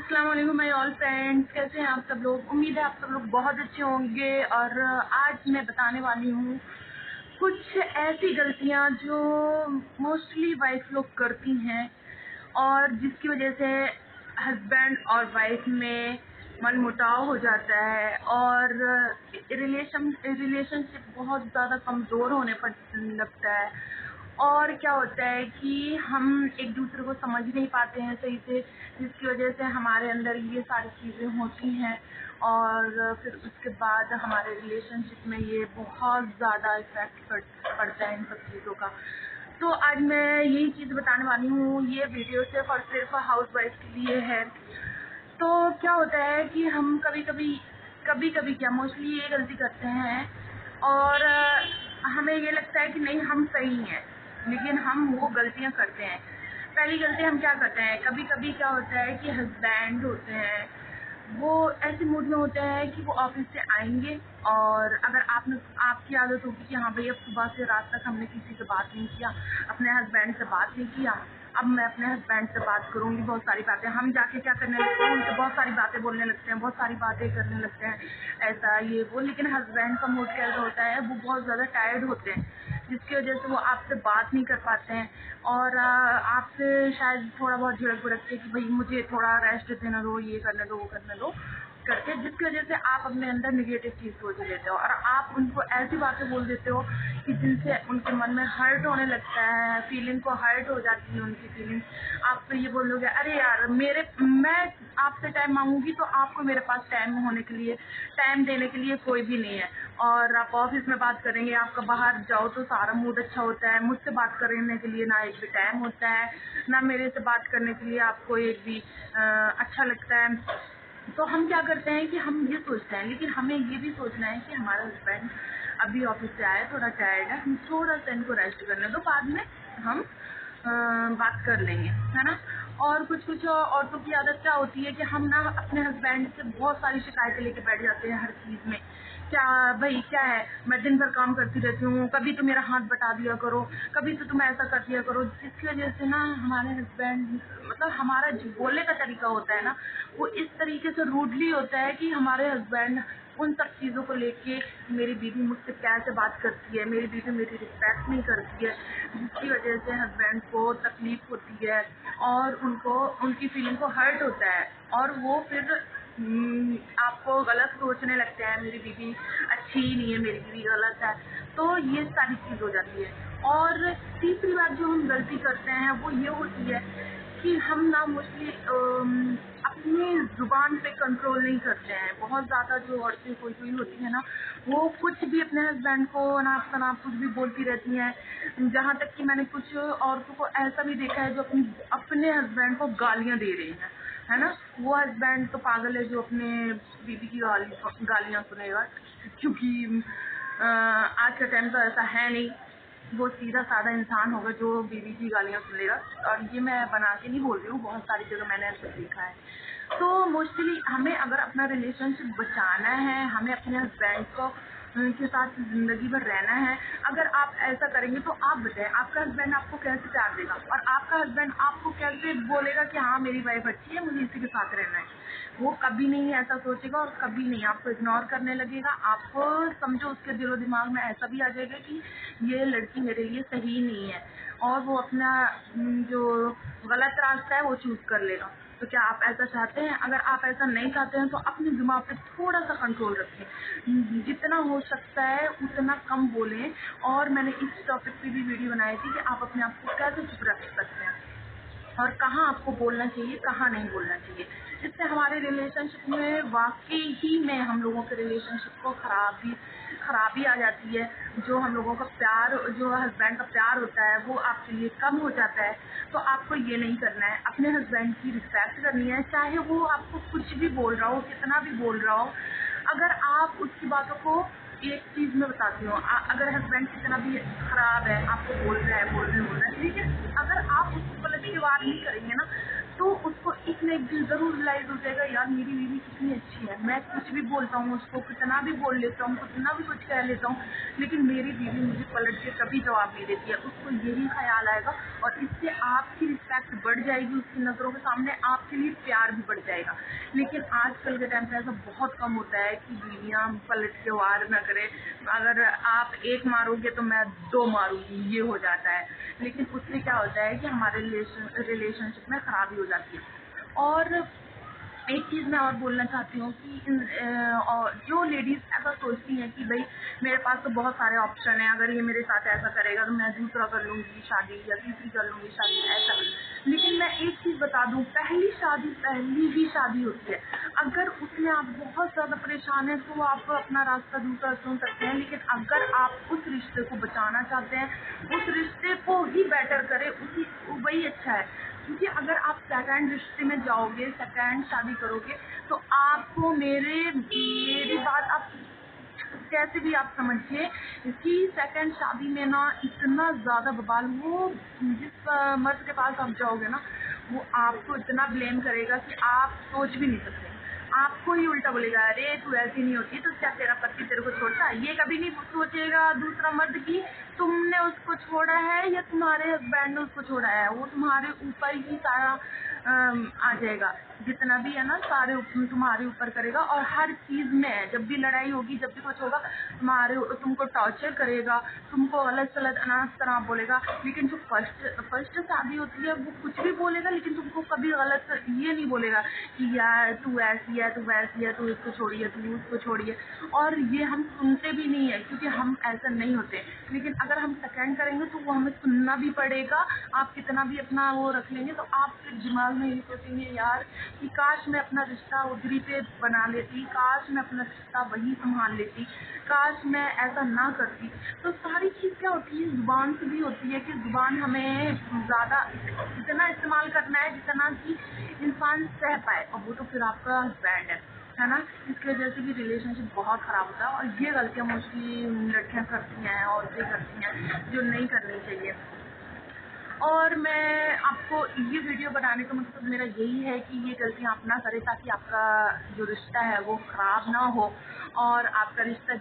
अस्सलाम वालेकुम my all friends, कैसे हैं आप सब लोग। उम्मीद है आप सब लोग बहुत अच्छे होंगे। और आज मैं बताने वाली हूँ कुछ ऐसी गलतियाँ जो मोस्टली वाइफ लोग करती हैं और जिसकी वजह से हस्बैंड और वाइफ में मनमुटाव हो जाता है और रिलेशनशिप बहुत ज़्यादा कमज़ोर होने पर लगता है। और क्या होता है कि हम एक दूसरे को समझ नहीं पाते हैं सही से, जिसकी वजह से हमारे अंदर ये सारी चीज़ें होती हैं और फिर उसके बाद हमारे रिलेशनशिप में ये बहुत ज़्यादा इफेक्ट पड़ता है इन सब चीज़ों का। तो आज मैं यही चीज़ बताने वाली हूँ। ये वीडियो सिर्फ और सिर्फ हाउस वाइफ के लिए है। तो क्या होता है कि हम कभी कभी क्या मोस्टली ये गलती करते हैं और हमें ये लगता है कि नहीं हम सही हैं, लेकिन हम वो गलतियां करते हैं। पहली गलती हम क्या करते हैं, कभी कभी क्या होता है कि हस्बैंड होते हैं वो ऐसे मूड में होते हैं कि वो ऑफिस से आएंगे और अगर आपकी आदत होगी कि हाँ भाई अब सुबह से रात तक हमने किसी से बात नहीं किया, अपने हस्बैंड से बात नहीं किया, अब मैं अपने हस्बैंड से बात करूंगी। बहुत सारी बातें हम जाके क्या करने लगते हैं, उनसे बहुत सारी बातें बोलने लगते हैं, बहुत सारी बातें करने लगते हैं, ऐसा ये वो। लेकिन हस्बैंड का मूड कैसा होता है, वो बहुत ज़्यादा टायर्ड होते हैं, जिसकी वजह से वो आपसे बात नहीं कर पाते हैं और आपसे शायद थोड़ा बहुत झिड़क भुड़क के कि भाई मुझे थोड़ा रेस्ट देना दो, ये करने दो, वो करने दो करके, जिसकी वजह से आप अपने अंदर निगेटिव चीज़ सोच लेते हो और आप उनको ऐसी बातें बोल देते हो कि जिनसे उनके मन में हर्ट होने लगता है, फीलिंग को हर्ट हो जाती है उनकी फीलिंग। आप तो ये बोलोगे अरे यार मैं आपसे टाइम मांगूंगी तो आपको मेरे पास टाइम देने के लिए कोई भी नहीं है। और आप ऑफिस में बात करेंगे, आपका बाहर जाओ तो सारा मूड अच्छा होता है, मुझसे बात करने के लिए ना एक भी टाइम होता है, ना मेरे से बात करने के लिए आपको एक भी अच्छा लगता है। तो हम क्या करते हैं कि हम ये सोचते हैं, लेकिन हमें ये भी सोचना है कि हमारा हस्बैंड अभी ऑफिस से आए, थोड़ा टायर्ड है, हम थोड़ा सा इनको रेस्ट करने दो, बाद में हम बात कर लेंगे, है ना। और कुछ औरतों की आदत क्या होती है कि हम ना अपने हस्बैंड से बहुत सारी शिकायतें लेके बैठ जाते हैं हर चीज़ में। क्या भाई क्या है, मैं दिन भर काम करती रहती हूँ, कभी तो मेरा हाथ बटा दिया करो, कभी तो तुम ऐसा कर दिया करो, जिसकी वजह से ना हमारे हस्बैंड मतलब हमारा जो बोलने का तरीका होता है ना वो इस तरीके से रूडली होता है कि हमारे हस्बैंड उन सब चीज़ों को लेके, मेरी बीवी मुझसे कैसे बात करती है, मेरी बीवी मेरी रिस्पेक्ट नहीं करती है, जिसकी वजह से हस्बैंड को तकलीफ होती है और उनको उनकी फीलिंग को हर्ट होता है और वो फिर आपको गलत सोचने लगते हैं, मेरी बीवी अच्छी ही नहीं है, मेरी बीवी गलत है। तो ये सारी चीज़ हो जाती है। और तीसरी बात जो हम गलती करते हैं वो ये होती है कि हम ना मोस्टली अपनी जुबान पे कंट्रोल नहीं करते हैं। बहुत ज़्यादा जो औरतें कोई कोई होती है ना, वो कुछ भी अपने हस्बैंड को अनाप शनाप कुछ भी बोलती रहती हैं। जहाँ तक कि मैंने कुछ औरतों को ऐसा भी देखा है जो अपने हस्बैंड को गालियाँ दे रही हैं, है ना। वो हस्बैंड तो पागल है जो अपने बीवी की गालियाँ सुनेगा, क्योंकि आज का टाइम तो ऐसा है नहीं, वो सीधा साधा इंसान होगा जो बीवी की गालियाँ सुनेगा। और ये मैं बना के नहीं बोल रही हूँ, बहुत सारी जगह मैंने ऐसा देखा है। तो मोस्टली हमें अगर अपना रिलेशनशिप बचाना है, हमें अपने हस्बैंड को के साथ जिंदगी भर रहना है, अगर आप ऐसा करेंगे तो आप बताएं आपका हस्बैंड आपको कैसे प्यार देगा और आपका हस्बैंड आपको कैसे बोलेगा कि हाँ मेरी वाइफ अच्छी है, मुझे इसी के साथ रहना है। वो कभी नहीं ऐसा सोचेगा और कभी नहीं आपको इग्नोर करने लगेगा। आपको समझो उसके दिलो दिमाग में ऐसा भी आ जाएगा कि ये लड़की मेरे लिए सही नहीं है और वो अपना जो गलत रास्ता है वो चूज कर लेगा। तो क्या आप ऐसा चाहते हैं? अगर आप ऐसा नहीं चाहते हैं तो अपने दिमाग पे थोड़ा सा कंट्रोल रखें, जितना हो सकता है उतना कम बोलें। और मैंने इस टॉपिक पे भी वीडियो बनाई थी कि आप अपने आप को कैसे चुप रख सकते हैं और कहाँ आपको बोलना चाहिए, कहाँ नहीं बोलना चाहिए। इससे हमारे रिलेशनशिप में वाकई ही में हम लोगों के रिलेशनशिप को खराबी आ जाती है। जो हम लोगों का प्यार, जो हस्बैंड का प्यार होता है वो आपके लिए कम हो जाता है। तो आपको ये नहीं करना है, अपने हस्बैंड की रिस्पेक्ट करनी है, चाहे वो आपको कुछ भी बोल रहा हो, कितना भी बोल रहा हो। अगर आप उसकी बातों को, एक चीज मैं बताती हूँ, अगर हस्बैंड कितना भी खराब है, आपको बोल रहा है, लेकिन अगर आप उसको पलट के वार नहीं करेंगे ना तो उसको एक न एक दिन जरूर रियलाइज हो जाएगा, यार मेरी बीवी कितनी अच्छी है, मैं कुछ भी बोलता हूँ उसको, कितना भी बोल लेता हूँ, कितना भी कुछ कह लेता हूँ, लेकिन मेरी बीवी मुझे पलट के कभी जवाब नहीं देती है। उसको को यही ख्याल आएगा और इससे आपकी रिस्पेक्ट बढ़ जाएगी उसकी नज़रों के सामने, आपके लिए प्यार भी बढ़ जाएगा। लेकिन आजकल के टाइम पे ऐसा बहुत कम होता है कि बीवियाँ पलट के वार न करें, अगर आप एक मारोगे तो मैं 2 मारूंगी, ये हो जाता है। लेकिन उससे क्या होता है कि हमारे रिलेशनशिप में खराबी हो जाती है। और एक चीज़ मैं और बोलना चाहती हूँ कि और जो लेडीज़ ऐसा सोचती हैं कि भाई मेरे पास तो बहुत सारे ऑप्शन हैं, अगर ये मेरे साथ ऐसा करेगा तो मैं दूसरा कर लूँगी शादी या तीसरी कर लूँगी शादी, ऐसा। लेकिन मैं एक चीज़ बता दूँ, पहली ही शादी होती है। अगर उसमें आप बहुत ज़्यादा परेशान हैं तो आप अपना रास्ता दूसरा चुन सकते हैं, लेकिन अगर आप उस रिश्ते को बचाना चाहते हैं, उस रिश्ते को ही बेटर करें, वही अच्छा है। क्योंकि अगर आप सेकंड रिश्ते में जाओगे, सेकंड शादी करोगे, तो आपको मेरी बात आप कैसे भी आप समझिए कि सेकंड शादी में ना इतना ज़्यादा बवाल, वो जिस मर्द के पास आप जाओगे ना, वो आपको इतना ब्लेम करेगा कि आप सोच भी नहीं सकते। आपको ही उल्टा बोलेगा, अरे तू ऐसी नहीं होती तो क्या तेरा पति तेरे को छोड़ता है। ये कभी नहीं सोचेगा दूसरा मर्द की तुमने उसको छोड़ा है या तुम्हारे हस्बैंड ने उसको छोड़ा है। वो तुम्हारे ऊपर ही सारा आ जाएगा, जितना भी है ना सारे तुम्हारे ऊपर करेगा। और हर चीज़ में जब भी लड़ाई होगी, जब भी कुछ होगा, तुमको टॉर्चर करेगा, तुमको गलत सलत अनाज तरह बोलेगा। लेकिन जो फर्स्ट शादी होती है वो कुछ भी बोलेगा, लेकिन तुमको कभी गलत ये नहीं बोलेगा कि यार तू ऐसी है, तू वैसी है, तू इसको छोड़िए, तू उसको छोड़िए। और ये हम सुनते भी नहीं है क्योंकि हम ऐसा नहीं होते। लेकिन अगर हम सेकंड करेंगे तो वो हमें सुनना भी पड़ेगा। आप कितना भी अपना वो रख लेंगे तो आप फिर दिमाग में ये सोचेंगे यार कि काश मैं अपना रिश्ता उधरी पे बना लेती, काश मैं अपना रिश्ता वही संभाल लेती, काश मैं ऐसा ना करती। तो सारी चीज़ क्या होती है, जुबान से भी होती है कि जुबान हमें ज़्यादा इतना इस्तेमाल करना है जितना कि इंसान सह पाए, और वो तो फिर आपका हस्बैंड है ना। इसकी वजह से भी रिलेशनशिप बहुत ख़राब होता है। और ये गलतियाँ मोस्टली लड़कियाँ करती हैं, औरतें करती हैं, जो नहीं करनी चाहिए। और मैं आपको ये वीडियो बनाने का मकसद मेरा यही है कि ये गलतियाँ आप ना करें, ताकि आपका जो रिश्ता है वो ख़राब ना हो और आपका रिश्ता,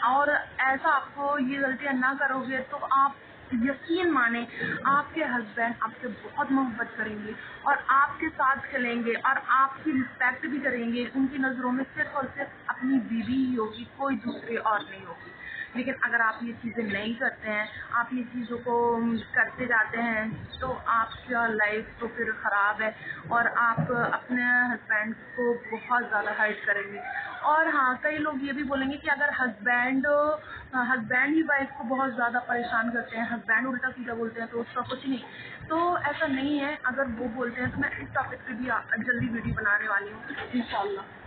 और ऐसा आपको ये गलतियाँ ना करोगे तो आप यकीन माने आपके हस्बैंड आपसे बहुत मोहब्बत करेंगे और आपके साथ चलेंगे और आपकी रिस्पेक्ट भी करेंगे। उनकी नज़रों में सिर्फ और सिर्फ अपनी बीवी ही होगी, कोई दूसरी और नहीं होगी। लेकिन अगर आप ये चीज़ें नहीं करते हैं, आप ये चीज़ों को करते जाते हैं, तो आपका लाइफ तो फिर ख़राब है और आप अपने हस्बैंड को बहुत ज़्यादा हर्ट करेंगे। और हाँ, कई लोग ये भी बोलेंगे कि अगर हस्बैंड ही वाइफ को बहुत ज़्यादा परेशान करते हैं, हस्बैंड उल्टा सीधा बोलते हैं तो उसका कुछ नहीं। तो ऐसा नहीं है, अगर वो बोलते हैं तो मैं इस टॉपिक पे भी जल्दी वीडियो बनाने वाली हूँ इंशाल्लाह।